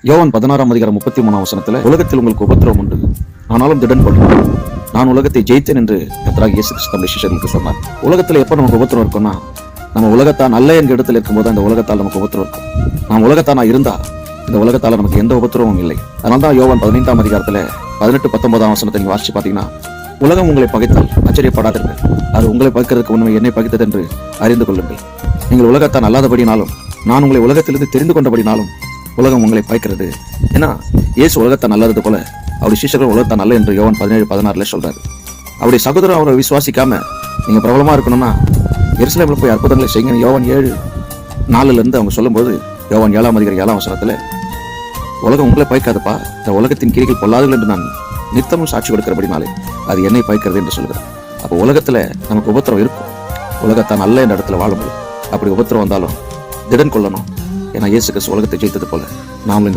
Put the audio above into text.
யோவான் 16:33 உலகத்தில் உங்களுக்கு உபத்திரவம் உண்டு, ஆனாலும் திடன் கொள்ளுங்கள், நான் உலகத்தை ஜெயித்தேன் என்று கர்த்தராகிய இயேசு கிறிஸ்து தம்முடைய சீஷர்களுக்கு சொன்னார். உலகத்துல எப்ப நமக்கு உபத்திரவம் இருக்கும்னா, நம்ம உலகத்தான் அல்ல என்ற இடத்துல இருக்கும்போது அந்த உலகத்தால் நமக்கு உபத்திரவம் இருக்கும். நாம் உலகத்தானா இருந்தா இந்த உலகத்தால நமக்கு எந்த உபத்திரமும் இல்லை. அதனால்தான் யோவான் 15:18 நீங்க வாசிச்சு பாத்தீங்கன்னா, உலகம் உங்களை பகைத்தால் ஆச்சரியப்படாதீர்கள், அது உங்களை பகைக்கிறதுக்கு உண்மை என்னை பகைத்தது என்று அறிந்து கொள்ளுங்கள். நீங்கள் உலகத்தான் அல்லாதபடினாலும் நான் உங்களை உலகத்திலிருந்து தெரிந்து கொண்டபடினாலும் உலகம் உங்களை பகைக்கிறது. ஏன்னா இயேசு உலகத்தான் நல்லது போல அவருடைய சீஷர்கள் உலகத்தான் நல்ல என்று யோவான் 17:16 சொல்றாரு. அவருடைய சகோதரர் அவரை விசுவாசிக்காம நீங்க பிரபலமா இருக்கணும்னா எருசலேமில் போய் அற்புதங்களை செய்யுங்க. யோவான் 7:4 அவங்க சொல்லும்போது, யோவான் 7:7 உலகம் உங்களை பகைக்காதப்பா, இந்த உலகத்தின் கிரிகள் பொல்லாதீர்கள் என்று நான் நித்தமும் சாட்சி கொடுக்கிறபடினாலே அது என்னை பகைக்கிறது என்று சொல்கிறார். அப்போ உலகத்துல நமக்கு உபத்திரம் இருக்கும், உலகத்தான் நல்ல என்ற இடத்துல வாழ முடியும். அப்படி உபத்திரம் வந்தாலும் திடன் கொள்ளணும். ஏன்னா இயேசு கிறிஸ்து உலகத்தை ஜெயித்தது போல நாமளும் இந்த